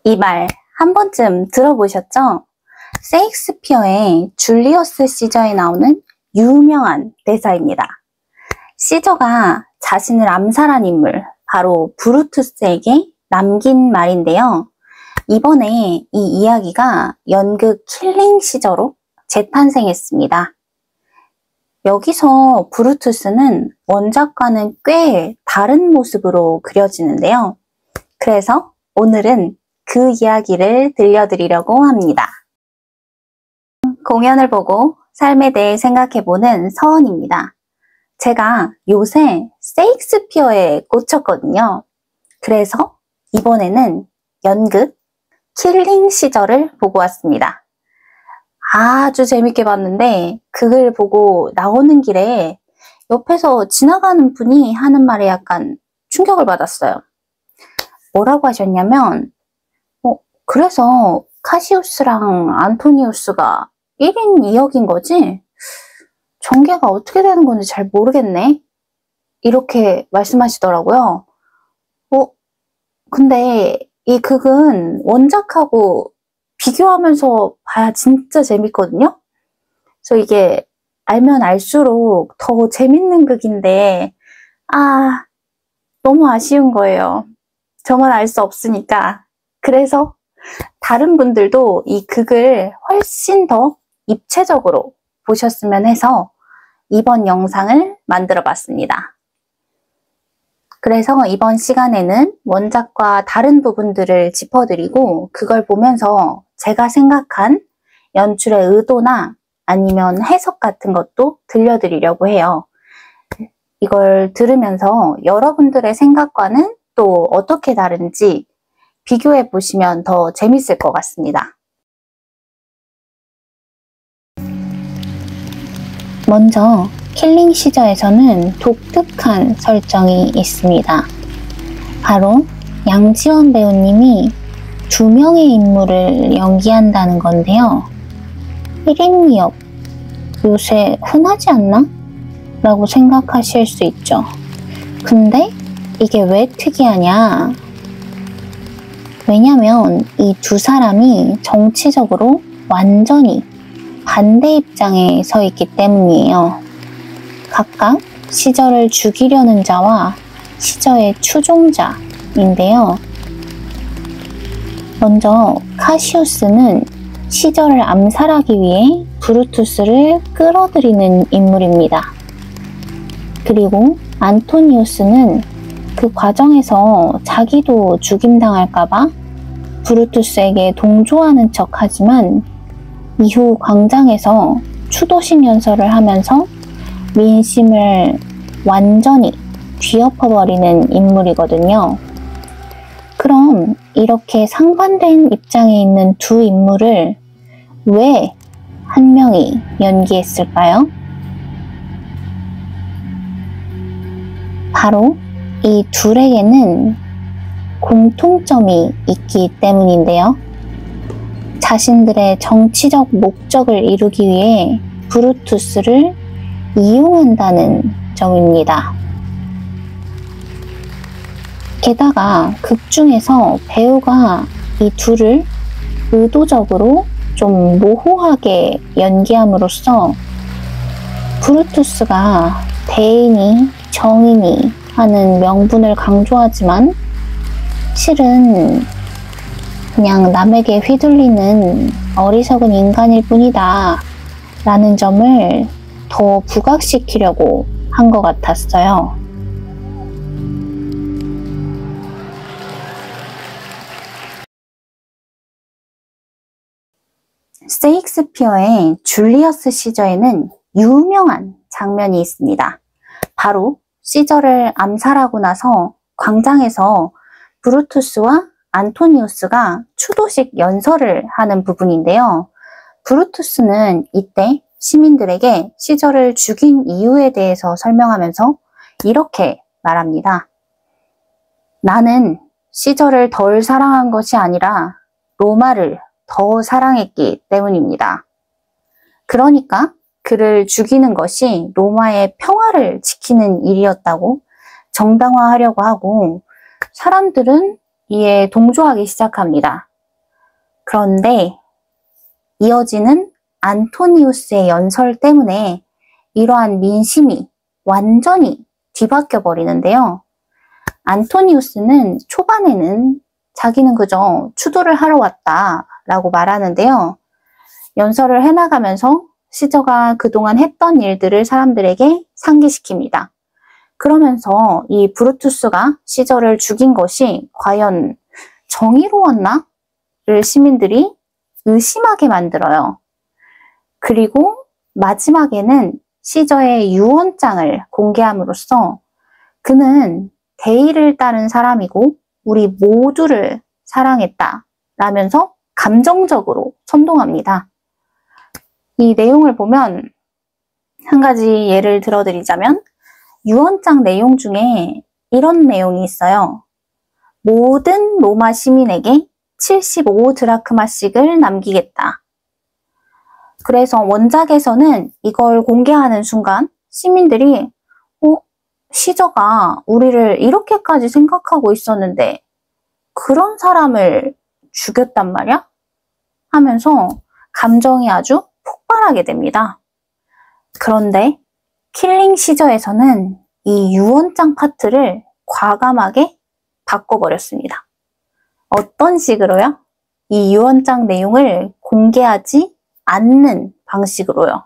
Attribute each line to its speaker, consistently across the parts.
Speaker 1: 이 말 한 번쯤 들어보셨죠? 셰익스피어의 줄리어스 시저에 나오는 유명한 대사입니다. 시저가 자신을 암살한 인물, 바로 브루투스에게 남긴 말인데요. 이번에 이 이야기가 연극 킬링 시저로 재탄생했습니다. 여기서 브루투스는 원작과는 꽤 다른 모습으로 그려지는데요. 그래서 오늘은 그 이야기를 들려드리려고 합니다. 공연을 보고 삶에 대해 생각해보는 서원입니다. 제가 요새 셰익스피어에 꽂혔거든요. 그래서 이번에는 연극 킬링 시저를 보고 왔습니다. 아주 재밌게 봤는데 그걸 보고 나오는 길에 옆에서 지나가는 분이 하는 말에 약간 충격을 받았어요. 뭐라고 하셨냐면 그래서 카시우스랑 안토니우스가 1인 2역인 거지? 전개가 어떻게 되는 건지 잘 모르겠네? 이렇게 말씀하시더라고요. 근데 이 극은 원작하고 비교하면서 봐야 진짜 재밌거든요? 그래서 이게 알면 알수록 더 재밌는 극인데 너무 아쉬운 거예요. 저만 알 수 없으니까. 그래서 다른 분들도 이 극을 훨씬 더 입체적으로 보셨으면 해서 이번 영상을 만들어 봤습니다. 그래서 이번 시간에는 원작과 다른 부분들을 짚어드리고 그걸 보면서 제가 생각한 연출의 의도나 아니면 해석 같은 것도 들려드리려고 해요. 이걸 들으면서 여러분들의 생각과는 또 어떻게 다른지 비교해 보시면 더 재밌을 것 같습니다. 먼저 킬링 시저에서는 독특한 설정이 있습니다. 바로 양지원 배우님이 2명의 인물을 연기한다는 건데요. 1인 2역, 요새 흔하지 않나? 라고 생각하실 수 있죠. 근데 이게 왜 특이하냐? 왜냐면 이 두 사람이 정치적으로 완전히 반대 입장에 서 있기 때문이에요. 각각 시저를 죽이려는 자와 시저의 추종자인데요. 먼저 카시우스는 시저를 암살하기 위해 브루투스를 끌어들이는 인물입니다. 그리고 안토니우스는 그 과정에서 자기도 죽임당할까봐 브루투스에게 동조하는 척하지만 이후 광장에서 추도식 연설을 하면서 민심을 완전히 뒤엎어버리는 인물이거든요. 그럼 이렇게 상반된 입장에 있는 두 인물을 왜 한 명이 연기했을까요? 바로 이 둘에게는 공통점이 있기 때문인데요. 자신들의 정치적 목적을 이루기 위해 브루투스를 이용한다는 점입니다. 게다가 극 중에서 배우가 이 둘을 의도적으로 좀 모호하게 연기함으로써 브루투스가 대인이 정인이 하는 명분을 강조하지만 실은 그냥 남에게 휘둘리는 어리석은 인간일 뿐이다 라는 점을 더 부각시키려고 한 것 같았어요. 셰익스피어의 줄리어스 시저에는 유명한 장면이 있습니다. 바로 시저를 암살하고 나서 광장에서 브루투스와 안토니우스가 추도식 연설을 하는 부분인데요. 브루투스는 이때 시민들에게 시저를 죽인 이유에 대해서 설명하면서 이렇게 말합니다. 나는 시저를 덜 사랑한 것이 아니라 로마를 더 사랑했기 때문입니다. 그러니까 그를 죽이는 것이 로마의 평화를 지키는 일이었다고 정당화하려고 하고 사람들은 이에 동조하기 시작합니다. 그런데 이어지는 안토니우스의 연설 때문에 이러한 민심이 완전히 뒤바뀌어 버리는데요. 안토니우스는 초반에는 자기는 그저 추도를 하러 왔다라고 말하는데요. 연설을 해나가면서 시저가 그동안 했던 일들을 사람들에게 상기시킵니다. 그러면서 이 브루투스가 시저를 죽인 것이 과연 정의로웠나? 를 시민들이 의심하게 만들어요. 그리고 마지막에는 시저의 유언장을 공개함으로써 그는 대의를 따른 사람이고 우리 모두를 사랑했다 라면서 감정적으로 선동합니다. 이 내용을 보면 한 가지 예를 들어드리자면 유언장 내용 중에 이런 내용이 있어요. 모든 로마 시민에게 75드라크마씩을 남기겠다. 그래서 원작에서는 이걸 공개하는 순간 시민들이 시저가 우리를 이렇게까지 생각하고 있었는데 그런 사람을 죽였단 말이야? 하면서 감정이 아주 폭발하게 됩니다. 그런데 킬링 시저에서는 이 유언장 파트를 과감하게 바꿔버렸습니다. 어떤 식으로요? 이 유언장 내용을 공개하지 않는 방식으로요.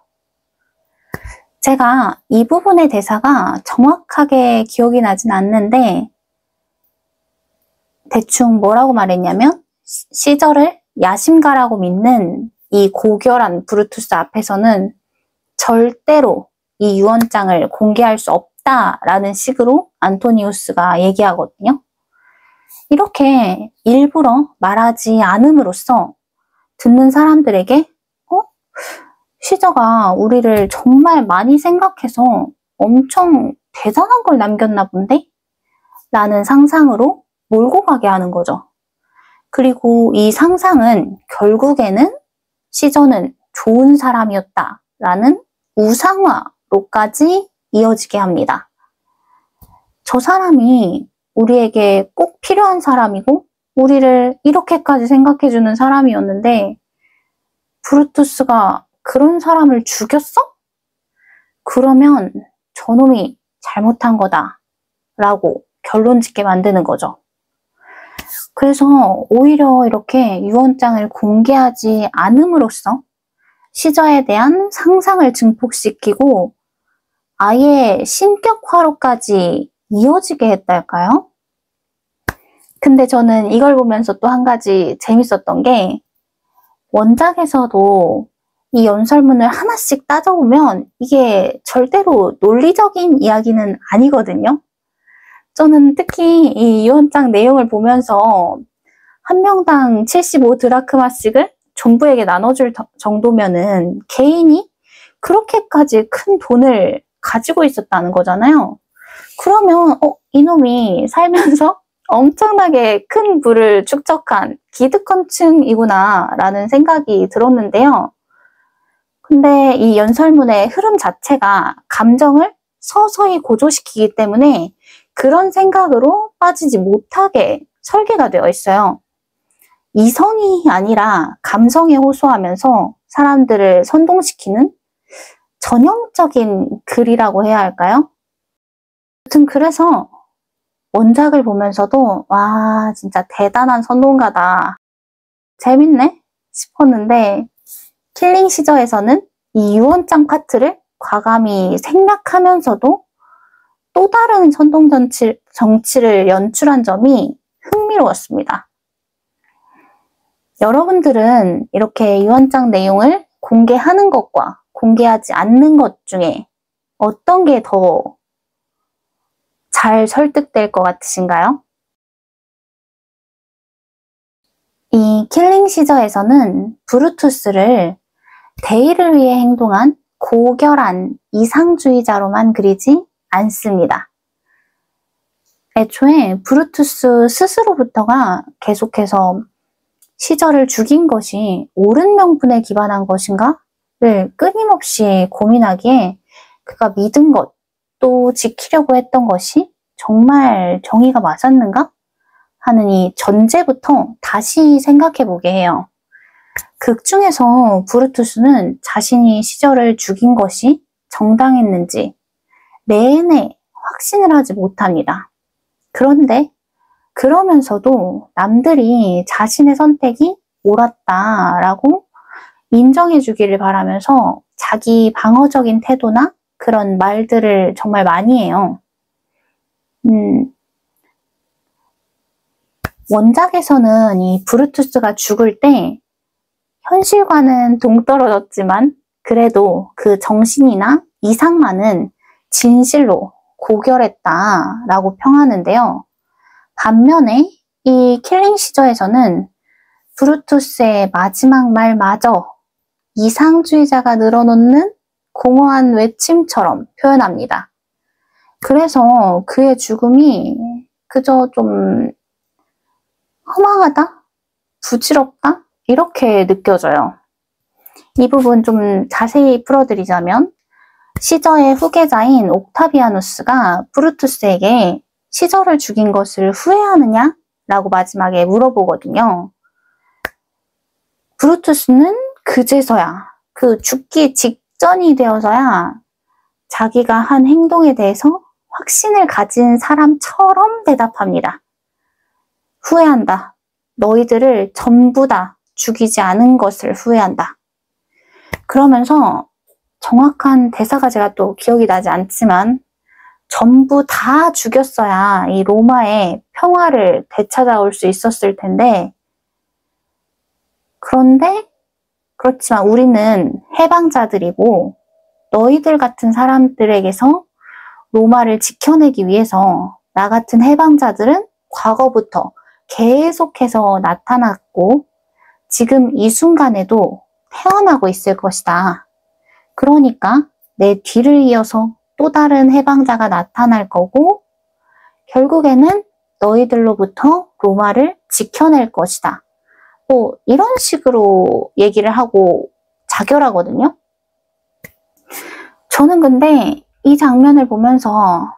Speaker 1: 제가 이 부분의 대사가 정확하게 기억이 나진 않는데 대충 뭐라고 말했냐면 시저를 야심가라고 믿는 이 고결한 브루투스 앞에서는 절대로 이 유언장을 공개할 수 없다라는 식으로 안토니우스가 얘기하거든요. 이렇게 일부러 말하지 않음으로써 듣는 사람들에게 시저가 우리를 정말 많이 생각해서 엄청 대단한 걸 남겼나 본데? 라는 상상으로 몰고 가게 하는 거죠. 그리고 이 상상은 결국에는 시저는 좋은 사람이었다 라는 우상화로까지 이어지게 합니다. 저 사람이 우리에게 꼭 필요한 사람이고 우리를 이렇게까지 생각해주는 사람이었는데 브루투스가 그런 사람을 죽였어? 그러면 저놈이 잘못한 거다 라고 결론 짓게 만드는 거죠. 그래서 오히려 이렇게 유언장을 공개하지 않음으로써 시저에 대한 상상을 증폭시키고 아예 신격화로까지 이어지게 했달까요? 근데 저는 이걸 보면서 또 한 가지 재밌었던 게 원작에서도 이 연설문을 하나씩 따져보면 이게 절대로 논리적인 이야기는 아니거든요. 저는 특히 이 유언장 내용을 보면서 한 명당 75드라크마씩을 전부에게 나눠줄 정도면은 개인이 그렇게까지 큰 돈을 가지고 있었다는 거잖아요. 그러면 이놈이 살면서 엄청나게 큰 부를 축적한 기득권층이구나 라는 생각이 들었는데요. 근데 이 연설문의 흐름 자체가 감정을 서서히 고조시키기 때문에 그런 생각으로 빠지지 못하게 설계가 되어 있어요. 이성이 아니라 감성에 호소하면서 사람들을 선동시키는 전형적인 글이라고 해야 할까요? 아무튼 그래서 원작을 보면서도 와 진짜 대단한 선동가다 재밌네 싶었는데 킬링 시저에서는 이 유언장 파트를 과감히 생략하면서도 또 다른 선동 정치를 연출한 점이 흥미로웠습니다. 여러분들은 이렇게 유언장 내용을 공개하는 것과 공개하지 않는 것 중에 어떤 게 더 잘 설득될 것 같으신가요? 이 킬링 시저에서는 브루투스를 대의를 위해 행동한 고결한 이상주의자로만 그리지 않습니다. 애초에 브루투스 스스로부터가 계속해서 시저를 죽인 것이 옳은 명분에 기반한 것인가를 끊임없이 고민하기에 그가 믿은 것, 또 지키려고 했던 것이 정말 정의가 맞았는가? 하는 이 전제부터 다시 생각해보게 해요. 극 중에서 브루투스는 자신이 시저를 죽인 것이 정당했는지 내내 확신을 하지 못합니다. 그런데 그러면서도 남들이 자신의 선택이 옳았다라고 인정해 주기를 바라면서 자기 방어적인 태도나 그런 말들을 정말 많이 해요. 원작에서는 이 브루투스가 죽을 때 현실과는 동떨어졌지만 그래도 그 정신이나 이상만은 진실로 고결했다라고 평하는데요. 반면에 이 킬링 시저에서는 브루투스의 마지막 말마저 이상주의자가 늘어놓는 공허한 외침처럼 표현합니다. 그래서 그의 죽음이 그저 좀 허망하다? 부질없다? 이렇게 느껴져요. 이 부분 좀 자세히 풀어드리자면 시저의 후계자인 옥타비아누스가 브루투스에게 시저를 죽인 것을 후회하느냐? 라고 마지막에 물어보거든요. 브루투스는 그제서야, 그 죽기 직전이 되어서야 자기가 한 행동에 대해서 확신을 가진 사람처럼 대답합니다. 후회한다. 너희들을 전부 다 죽이지 않은 것을 후회한다. 그러면서 정확한 대사가 제가 또 기억이 나지 않지만 전부 다 죽였어야 이 로마의 평화를 되찾아올 수 있었을 텐데 그런데 그렇지만 우리는 해방자들이고 너희들 같은 사람들에게서 로마를 지켜내기 위해서 나 같은 해방자들은 과거부터 계속해서 나타났고 지금 이 순간에도 태어나고 있을 것이다. 그러니까 내 뒤를 이어서 또 다른 해방자가 나타날 거고 결국에는 너희들로부터 로마를 지켜낼 것이다. 뭐 이런 식으로 얘기를 하고 자결하거든요. 저는 근데 이 장면을 보면서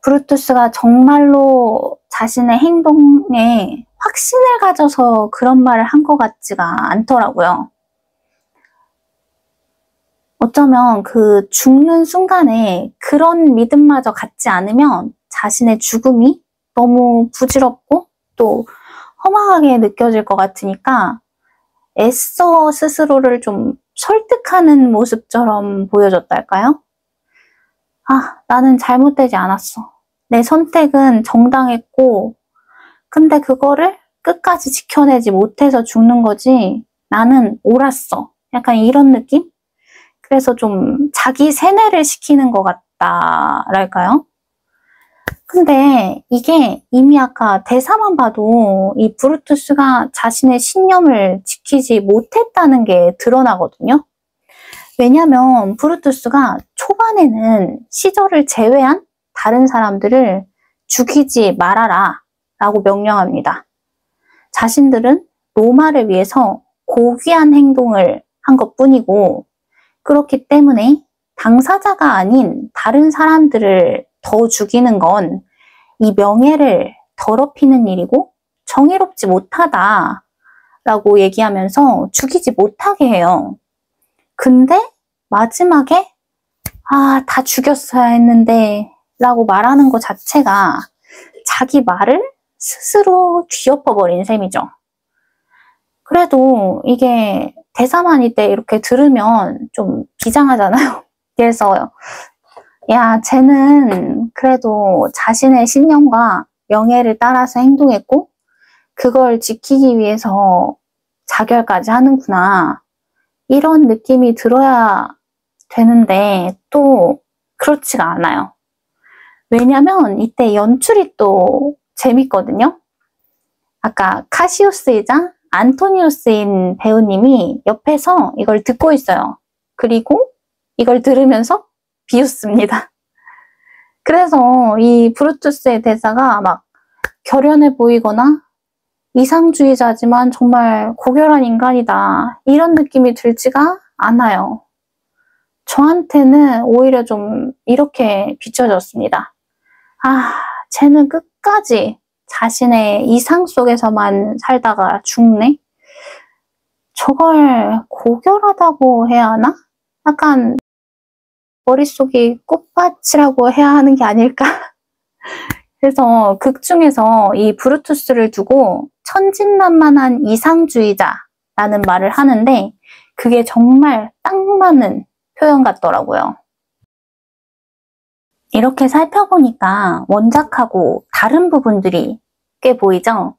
Speaker 1: 브루투스가 정말로 자신의 행동에 확신을 가져서 그런 말을 한 것 같지가 않더라고요. 어쩌면 그 죽는 순간에 그런 믿음마저 갖지 않으면 자신의 죽음이 너무 부질없고 또 허망하게 느껴질 것 같으니까 애써 스스로를 좀 설득하는 모습처럼 보여줬달까요? 아, 나는 잘못되지 않았어. 내 선택은 정당했고 근데 그거를 끝까지 지켜내지 못해서 죽는 거지 나는 옳았어. 약간 이런 느낌? 그래서 좀 자기 세뇌를 시키는 것 같다랄까요? 근데 이게 이미 아까 대사만 봐도 이 브루투스가 자신의 신념을 지키지 못했다는 게 드러나거든요. 왜냐면 브루투스가 초반에는 시저를 제외한 다른 사람들을 죽이지 말아라 라고 명령합니다. 자신들은 로마를 위해서 고귀한 행동을 한 것뿐이고 그렇기 때문에 당사자가 아닌 다른 사람들을 더 죽이는 건 이 명예를 더럽히는 일이고 정의롭지 못하다 라고 얘기하면서 죽이지 못하게 해요. 근데 마지막에 아, 다 죽였어야 했는데 라고 말하는 것 자체가 자기 말을 스스로 뒤엎어버린 셈이죠. 그래도 이게 대사만 이때 이렇게 들으면 좀 비장하잖아요. 그래서 야, 쟤는 그래도 자신의 신념과 명예를 따라서 행동했고 그걸 지키기 위해서 자결까지 하는구나. 이런 느낌이 들어야 되는데 또 그렇지가 않아요. 왜냐면 이때 연출이 또 재밌거든요. 아까 카시우스이자 안토니우스인 배우님이 옆에서 이걸 듣고 있어요. 그리고 이걸 들으면서 비웃습니다. 그래서 이 브루투스의 대사가 막 결연해 보이거나 이상주의자지만 정말 고결한 인간이다. 이런 느낌이 들지가 않아요. 저한테는 오히려 좀 이렇게 비춰졌습니다. 아, 쟤는 끝까지 자신의 이상 속에서만 살다가 죽네? 저걸 고결하다고 해야 하나? 약간 머릿속이 꽃밭이라고 해야 하는 게 아닐까? 그래서 극 중에서 이 브루투스를 두고 천진난만한 이상주의자라는 말을 하는데 그게 정말 딱 맞는 표현 같더라고요. 이렇게 살펴보니까 원작하고 다른 부분들이 꽤 보이죠?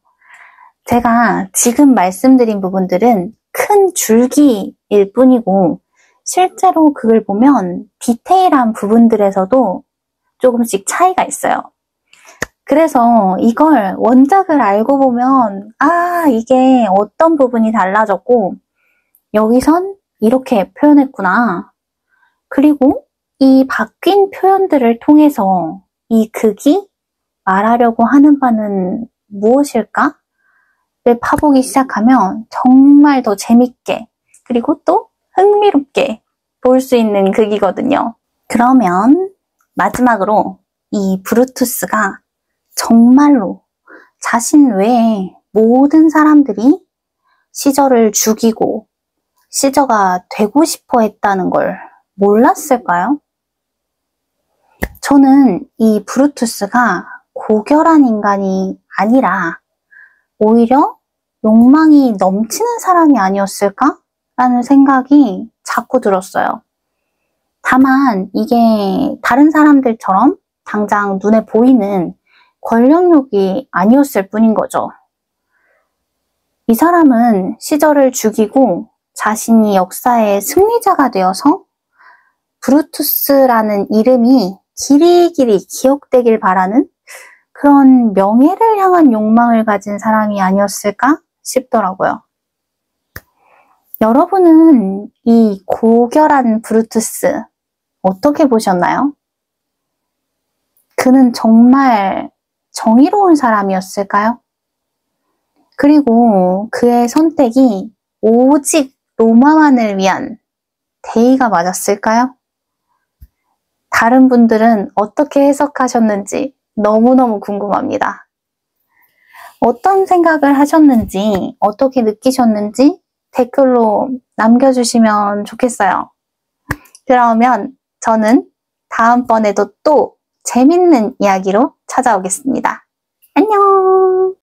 Speaker 1: 제가 지금 말씀드린 부분들은 큰 줄기일 뿐이고 실제로 그걸 보면 디테일한 부분들에서도 조금씩 차이가 있어요. 그래서 이걸 원작을 알고 보면 이게 어떤 부분이 달라졌고 여기선 이렇게 표현했구나. 그리고 이 바뀐 표현들을 통해서 이 극이 말하려고 하는 바는 무엇일까? 를 파보기 시작하면 정말 더 재밌게 그리고 또 흥미롭게 볼 수 있는 극이거든요. 그러면 마지막으로 이 브루투스가 정말로 자신 외에 모든 사람들이 시저를 죽이고 시저가 되고 싶어 했다는 걸 몰랐을까요? 저는 이 브루투스가 고결한 인간이 아니라 오히려 욕망이 넘치는 사람이 아니었을까? 라는 생각이 자꾸 들었어요. 다만 이게 다른 사람들처럼 당장 눈에 보이는 권력욕이 아니었을 뿐인 거죠. 이 사람은 시저를 죽이고 자신이 역사의 승리자가 되어서 브루투스라는 이름이 길이길이 기억되길 바라는 그런 명예를 향한 욕망을 가진 사람이 아니었을까 싶더라고요. 여러분은 이 고결한 브루투스 어떻게 보셨나요? 그는 정말 정의로운 사람이었을까요? 그리고 그의 선택이 오직 로마만을 위한 대의가 맞았을까요? 다른 분들은 어떻게 해석하셨는지 너무너무 궁금합니다. 어떤 생각을 하셨는지, 어떻게 느끼셨는지 댓글로 남겨주시면 좋겠어요. 그러면 저는 다음번에도 또 재밌는 이야기로 찾아오겠습니다. 안녕!